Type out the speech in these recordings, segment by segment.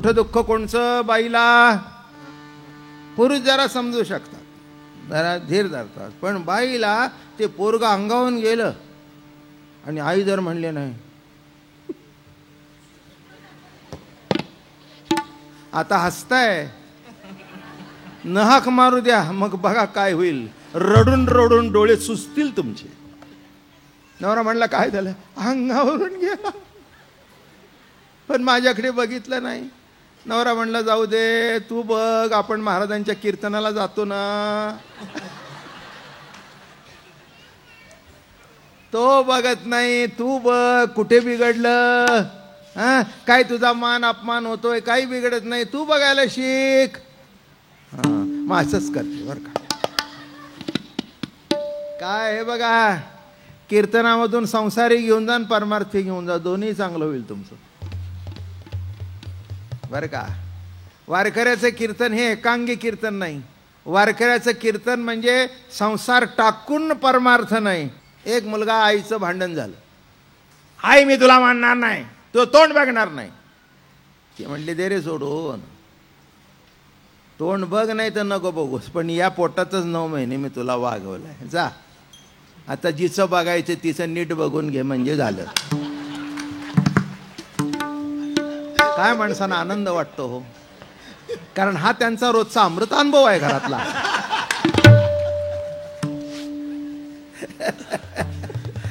मोठं दुःख कोणचं बाईला? पुरुष जरा समजू शकतात, जरा धीर धरतात, पण बाईला ते पोरग अंगावून गेलं आणि आई जर म्हणले नाही आता हसताय, नहाक मारू द्या, मग बघा काय होईल. रडून रडून डोळे सुचतील तुमचे. नवरा म्हणला काय झालं? अंगावरून गेला, पण माझ्याकडे बघितलं नाही. नवरा म्हणला जाऊ दे, तू बघ, आपण महाराजांच्या कीर्तनाला जातो ना. तो बघत नाही, तू बघ कुठे बिघडलं. काय तुझा मान अपमान होतोय, काही बिघडत नाही, तू बघायला शिक. मग असंच करते बरं का. काय हे बघा, कीर्तनामधून संसारी घेऊन जा, परमार्थी घेऊन जा, दोन्ही चांगलं होईल तुमचं बरं का. वारकऱ्याचं कीर्तन हे एकांगी कीर्तन नाही. वारकऱ्याचं कीर्तन म्हणजे संसार टाकून परमार्थ नाही. एक मुलगा आईचं भांडण झालं, आई मी तुला मानणार नाही, तो तोंड बघणार नाही. ती म्हणली दे रे सोडून, तोंड बघ नाही तर नको बघूस, पण या पोटातच 9 महिने मी तुला वागवलंय, जा आता जिचं बघायचं तिचं नीट बघून घे म्हणजे झालं. काय माणसांना आनंद वाटतो हो, कारण हा त्यांचा रोजचा अमृतानुभव आहे घरातला.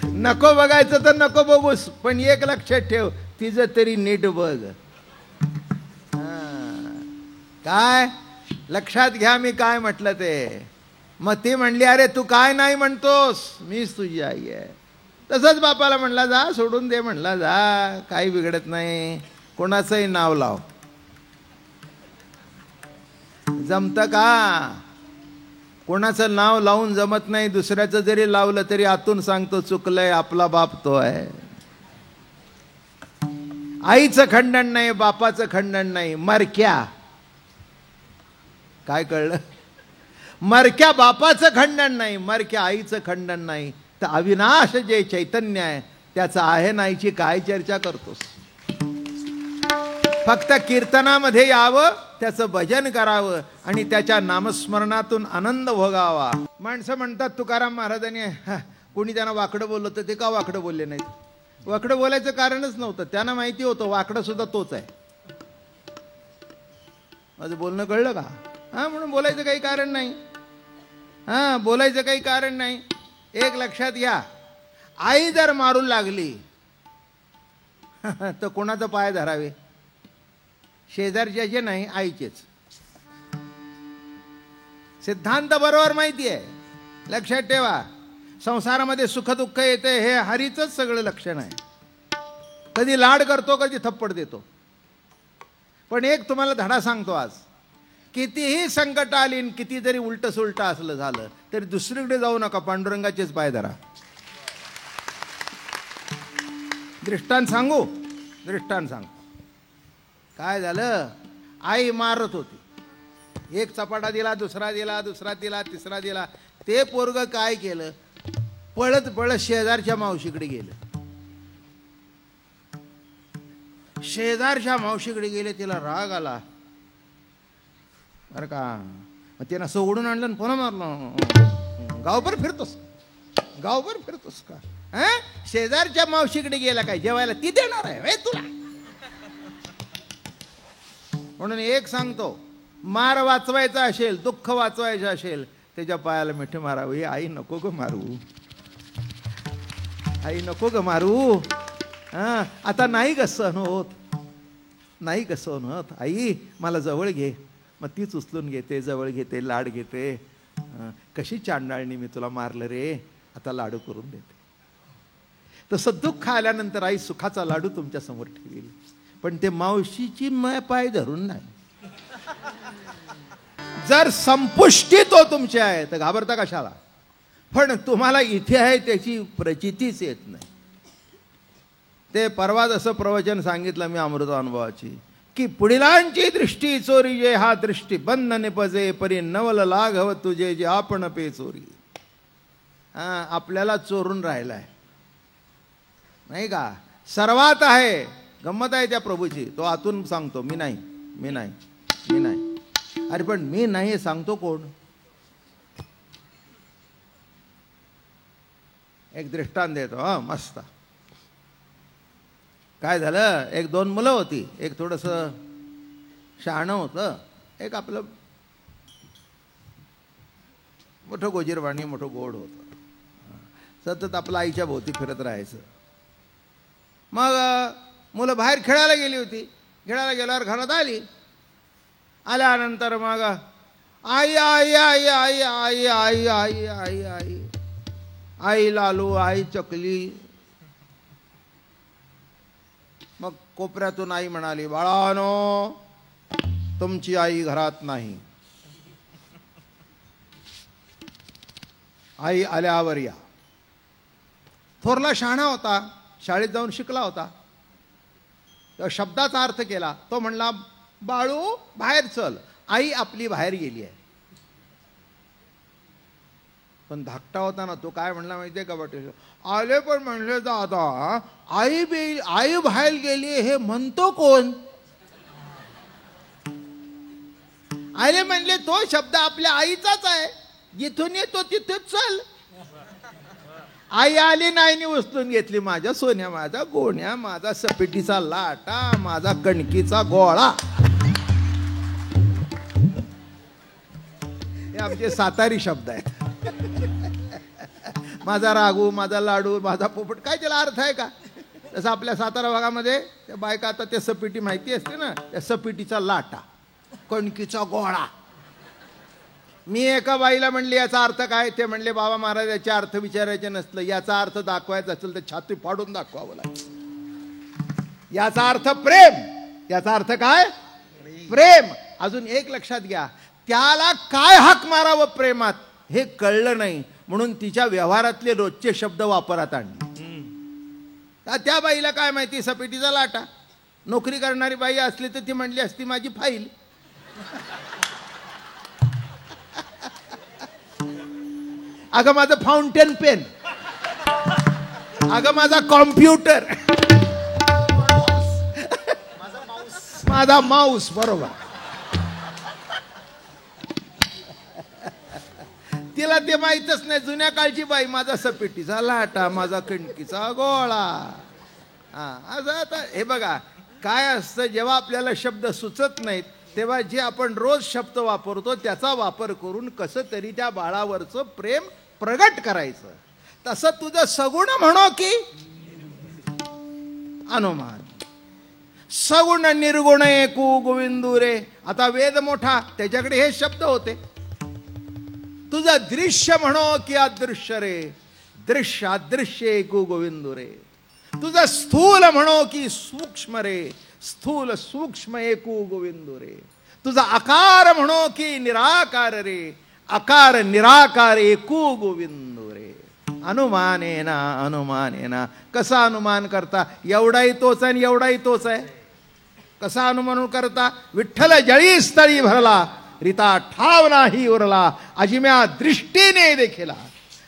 नको बघायचं तर नको बघूस, पण एक लक्षात ठेव, तिचं तरी नीट बघ. काय लक्षात घ्या मी काय म्हटलं ते. मग ती म्हणली अरे तू काय नाही म्हणतोस, मीच तुझी आई आहे. तसंच बापाला म्हणला जा सोडून दे, म्हणला जा काही बिघडत नाही, कोणाचंही नाव लाव. जमतं का? कोणाचं नाव लावून जमत नाही. दुसऱ्याचं जरी लावलं तरी आतून सांगतो चुकलंय, आपला बाप तो आहे. आईचं खंडन नाही, बापाचं खंडन नाही. मरक्या काय कळलं? मरक्या बापाचं खंडन नाही, मरक्या आईचं खंडन नाही. तर अविनाश जे चैतन्य आहे त्याचं आहे नाहीची काय चर्चा करतोस? फक्त कीर्तनामध्ये यावं, त्याचं भजन करावं आणि त्याच्या नामस्मरणातून आनंद भोगावा. माणसं म्हणतात तुकाराम महाराजांनी कोणी त्यांना वाकडं बोललं तर ते का वाकडं बोलले नाहीत? वाकडं बोलायचं कारणच नव्हतं, त्यांना माहिती होतं वाकडं सुद्धा तोच आहे. माझं बोलणं कळलं का? म्हणून बोलायचं काही कारण नाही. बोलायचं काही कारण नाही. एक लक्षात घ्या, आई जर मारून लागली तर कोणाचं पाय धरावे? शेजारच्याचे नाही, आईचेच. सिद्धांत बरोबर माहिती आहे, लक्षात ठेवा. संसारामध्ये सुख दुःख येते हे हरीचंच सगळं लक्षण आहे. कधी लाड करतो, कधी थप्पड देतो. पण एक तुम्हाला धडा सांगतो आज, कितीही संकट आली, किती जरी उलट सुलट असलं झालं तरी दुसरीकडे जाऊ नका, पांडुरंगाचेच पाय धरा. दृष्टांत सांगू, दृष्टांत सांगू. काय झालं? आई मारत होती, एक चपाटा दिला, दुसरा दिला, दुसरा दिला, तिसरा दिला. ते पोरग काय केलं? पळत पळत शेजारच्या मावशीकडे गेलं. शेजारच्या मावशीकडे गेले, तिला राग आला बरं का. मग तिनं सोडून आणलं आणि पुन्हा मारलं. गावभर फिरतोस, गावभर फिरतोस का? शेजारच्या मावशीकडे गेला काय जेवायला? ती देणार आहे तुला. म्हणून एक सांगतो, मार वाचवायचा असेल, दुःख वाचवायचं असेल, त्याच्या पायाला मिठी मारावी. आई नको ग मारू, आई नको ग मारू. आता नाही ग सहन होत, नाही ग सहन होत. आई मला जवळ घे. मग तीच उचलून घेते, जवळ घेते, लाड घेते. कशी चांडाळणी मी तुला मारलं रे, आता लाडू करून देते. तसं दुःख आल्यानंतर आई सुखाचा लाडू तुमच्या समोर ठेवील, पण ते मावशीची पाय धरून नाही. जर संपुष्टी तो तुमचे आहे तर घाबरता कशाला? पण तुम्हाला इथे आहे त्याची प्रचितीच येत नाही. ते परवा असं प्रवचन सांगितलं मी अमृतानुभवाची, की पुढिलांची दृष्टी चोरी जे हा दृष्टी बंद निपजे परी नवल लाघव तुझे जे आपण पे चोरी. आपल्याला चोरून राहिलाय नाही का? सर्वात आहे गंमत आहे त्या प्रभूची, तो आतून सांगतो मी नाही. मी नाही, मी नाही. अरे पण मी नाही हे सांगतो कोण? एक दृष्टांत देतो. हा मस्त. काय झालं, एक दोन मुलं होती. एक थोडंसं शहाणं होतं, एक आपलं मोठं गोजीरवाणी, मोठं गोड होतं. सतत आपलं आईच्या भोवती फिरत राहायचं. मग मुलं बाहेर खेळायला गेली होती. खेळायला गेल्यावर घरात आली. आल्यानंतर मग आई आई आई आई आई आई आई आई आई आई लालू, आई चकली. मग कोपऱ्यातून आई म्हणाली, बाळानो तुमची आई घरात नाही, आई आल्यावर या. थोरला शहाणा होता, शाळेत जाऊन शिकला होता. तर शब्दाचा अर्थ केला. तो म्हणला, बाळू बाहेर चल, आई आपली बाहेर गेली आहे. पण धाकटा होता ना, तो काय म्हणला माहितीये का वाटेल, आले पण म्हणले दादा आई बाहेर गेली हे म्हणतो कोण? आले म्हणले तो शब्द आपल्या आईचाच आहे, जिथून येतो तिथेच चल. आई आली नाही, उचलून घेतली माझ्या सोन्या, माझा गोण्या, माझा सपेटीचा लाटा, माझा कणकीचा गोळा. हे आमचे सातारी शब्द आहेत. माझा रागू, माझा लाडू, माझा पोपट. काय त्याला अर्थ आहे का? तसं आपल्या सातारा भागामध्ये त्या बायका, आता त्या सपेटी माहिती असते ना, त्या सपेटीचा लाटा, कणकीचा गोळा. मी एका बाईला म्हणले याचा अर्थ काय? ते म्हणले बाबा महाराज याचे अर्थ विचारायचे नसलं, याचा अर्थ दाखवायचा असेल तर छाती फाडून दाखवावं लागेल. याचा अर्थ प्रेम. याचा अर्थ काय? प्रेम. अजून एक लक्षात घ्या, त्याला काय हाक मारावं प्रेमात हे कळलं नाही, म्हणून तिच्या व्यवहारातले रोजचे शब्द वापरात आणले. त्या बाईला काय माहिती सपेटीचा लाटा. नोकरी करणारी बाई असली तर ती म्हणली असती माझी फाईल. अगं माझं फाउंटेन पेन, अगं माझा कॉम्प्युटर, माझा माऊस. बरोबर. तिला ते माहीतच नाही. जुन्या काळची बाई, माझा सपेटीचा लाटा, माझा कणकीचा गोळा. असं आता हे बघा काय असतं, जेव्हा आपल्याला शब्द सुचत नाहीत तेव्हा जे आपण रोज शब्द वापरतो त्याचा वापर करून कसं तरी त्या बाळावरचं प्रेम प्रगट करायचं. तसं तुझं सगुण म्हणो की अनुमान. सगुण निर्गुण एकू गोविंदू रे. आता वेद मोठा, त्याच्याकडे हे शब्द होते. तुझं दृश्य म्हणो की अदृश्य रे. दृश्य अदृश्य एकू गोविंदू रे. तुझं स्थूल म्हणो की सूक्ष्म रे. स्थूल सूक्ष्म एकू गोविंदू रे. तुझा आकार म्हणो की निराकार रे. आकार निराकार एकू गोविंदू रे. अनुमानेना अनुमानेना. कसा अनुमान करता? एवढाही तोच आहे आणि एवढाही तोच आहे. कसा अनुमान करता? विठ्ठल जळी स्थळी भरला, रीता ठाव नाही उरला, अजिम्या दृष्टीने देखीला.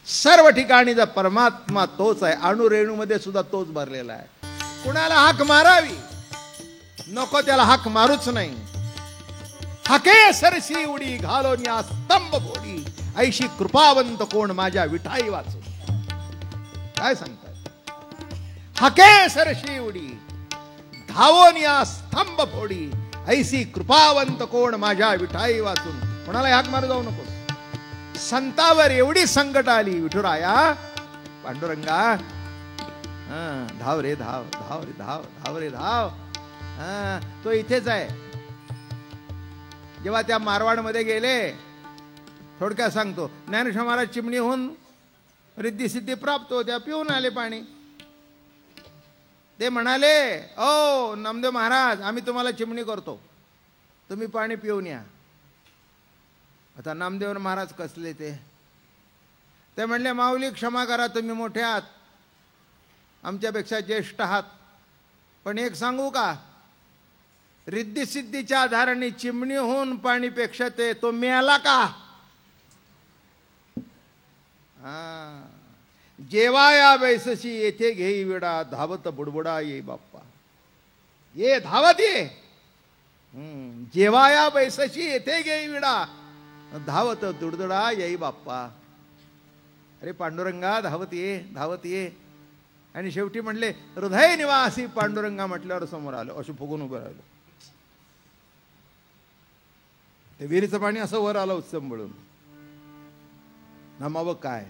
सर्व ठिकाणी जर परमात्मा तोच आहे, अणुरेणूमध्ये सुद्धा तोच भरलेला आहे. कुणाला हाक मारावी नको, त्याला हाक मारूच नाही. हाके सरसी उडी घालोन या स्तंभ फोडी, ऐशी कृपावंत कोण माझ्या विठाई वाचून. काय सांगतात? हाके सरशी उडी धावोन या स्तंभ फोडी, ऐसी कृपावंत कोण माझ्या विठाई वाचून. कोणाला हाक मारू जाऊ नको. संतावर एवढी संकट आली, विठुराया पांडुरंगा धाव रे धाव, धाव रे धाव, धाव रे धाव. तो इथेच आहे. जेव्हा त्या मारवाडमध्ये गेले, थोडक्यात सांगतो, ज्ञानेश्वर महाराज चिमणीहून रिद्धी सिद्धी प्राप्त होत्या, पिऊन आले पाणी. ते म्हणाले, ओ नामदेव महाराज आम्ही तुम्हाला चिमणी करतो, तुम्ही पाणी पिऊन या. आता नामदेव महाराज कसले ते म्हणले, माऊली क्षमा करा, तुम्ही मोठे आहात, आमच्यापेक्षा ज्येष्ठ आहात, पण एक सांगू का, रिद्धी सिद्धीच्या आधाराने चिमणी होऊन पाणी पेक्षा तो मिळाला का? जेवाया बैसशी येथे घेई, विडा धावत बुडबुडा ये बाप्पा, ये धावत ये. जेवाया बैसशी येथे घेई विडा, धावत दुडदुडा येई बाप्पा. अरे पांडुरंगा धावत ये, धावत ये. आणि शेवटी म्हणले हृदय निवासी पांडुरंगा म्हटल्यावर समोर आलो, असं फुगून उभं राहिलो. ते विहिरीचं पाणी असं वर आलं उत्संबळून. नामावं काय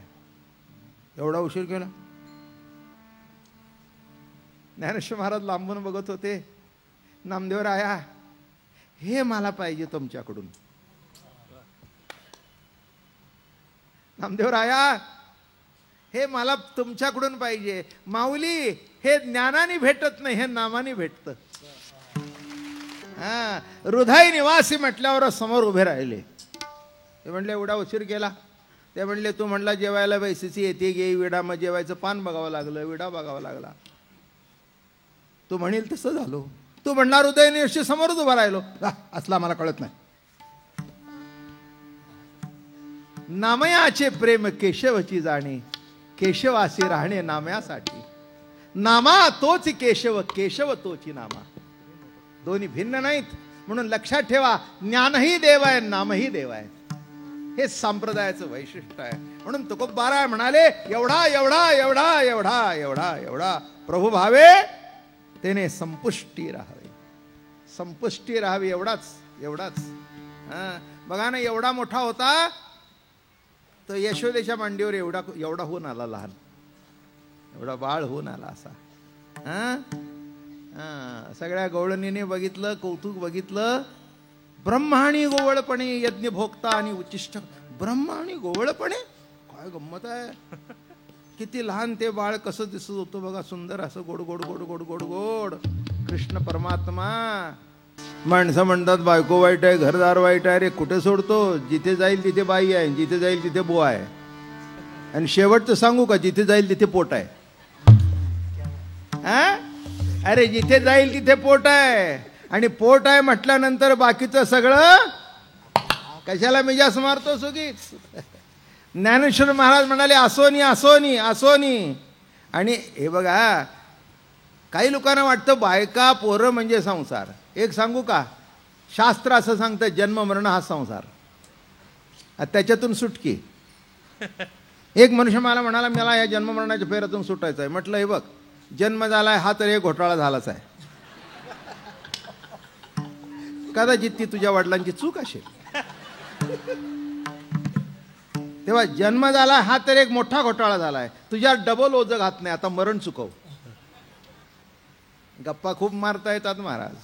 एवढा उशीर केला. ज्ञानेश्वर महाराज लांबून बघत होते. नामदेव आया हे मला पाहिजे तुमच्याकडून. नामदेव आया हे मला तुमच्याकडून पाहिजे. माऊली हे ज्ञानाने भेटत नाही, हे नामाने भेटतं. हृदय निवासी म्हटल्यावर समोर उभे राहिले. ते म्हणले एवढा उशीर केला. ते म्हणले तू म्हणला जेवायला बैसीची येते गे विडा, मग जेवायचं पान बघावं लागलं, विडा बघावा लागला. तू म्हणेल तसं झालो. तू म्हणणार हृदय निवासी समोरच उभा राहिलो. असला मला कळत नाही. नामयाचे प्रेम केशवची जाणे, केशवासी राहणे नामयासाठी. नामा तोच केशव, केशव तोची नामा. दोन्ही भिन्न नाहीत. म्हणून लक्षात ठेवा, ज्ञानही देव आहे, नामही देव आहे. हे संप्रदायाचं वैशिष्ट्य आहे. म्हणून तुकोबाराय म्हणाले एवढा एवढा एवढा एवढा एवढा एवढा प्रभू भावे तेने संपुष्टी राहावे, संपुष्टी राहावी. एवढाच एवढाच. बघा ना, एवढा मोठा होता तर यशोदेच्या मांडीवर एवढा एवढा होऊन आला, लहान एवढा बाळ होऊन आला असा. सगळ्या गवळणीने बघितलं, कौतुक बघितलं. ब्रह्म आणि गोवळपणे यज्ञ भोगता आणि उच्चिष्ट. ब्रह्म आणि गोवळपणे काय गंमत आहे. किती लहान ते बाळ कसं दिसत होतं बघा, सुंदर असं गोड गोड गोड गोड गोड गोड. कृष्ण परमात्मा. माणसं म्हणतात बायको वाईट आहे, घरदार वाईट आहे. रे कुठे सोडतो? जिथे जाईल तिथे बाई आहे, जिथे जाईल तिथे बुवा आहे. आणि शेवटचं सांगू का, जिथे जाईल तिथे पोट आहे. अरे जिथे जाईल तिथे पोट आहे. आणि पोट आहे म्हटल्यानंतर बाकीचं सगळं कशाला मिजास मारतो सुगीच. ज्ञानेश्वर महाराज म्हणाले असोनी असोनी असोनी. आणि हे बघा, काही लोकांना वाटतं बायका पोरं म्हणजे संसार. एक सांगू का, शास्त्र असं सांगतं जन्म मरण हा संसार, त्याच्यातून सुटकी. एक मनुष्य मला म्हणाला मला या जन्म मरणाच्या फेऱ्यातून सुटायचं आहे. म्हटलं हे बघ, जन्म झालाय हा तर एक घोटाळा झालाच आहे. कदाचित ती तुझ्या वडिलांची चूक असेल. तेव्हा जन्म झाला हा तर एक मोठा घोटाळा झालाय. तुझ्या डबल ओझं घात नाही. आता मरण चुकव. गप्पा खूप मारता येतात महाराज.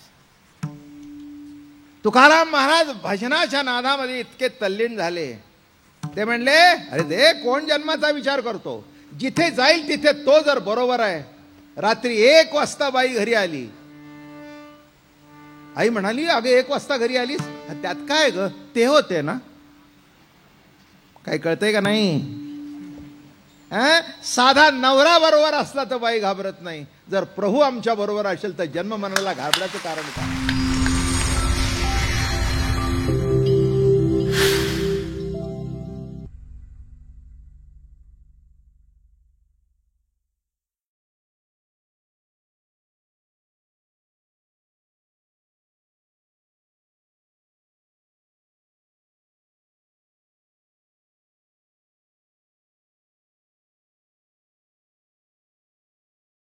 तुकाराम महाराज भजनाच्या नादामध्ये इतके तल्लीन झाले. ते म्हणले अरे दे, कोण जन्माचा विचार करतो? जिथे जाईल तिथे तो जर बरोबर आहे. रात्री 1 वाजता बाई घरी आली. आई म्हणाली अगं 1 वाजता घरी आलीस, त्यात काय ग, ते होते ना. काय कळतंय का नाही? साधा नवरा बरोबर असला तर बाई घाबरत नाही. जर प्रभू आमच्या बरोबर असेल तर जन्म मरणाला घाबरायचं कारण काय?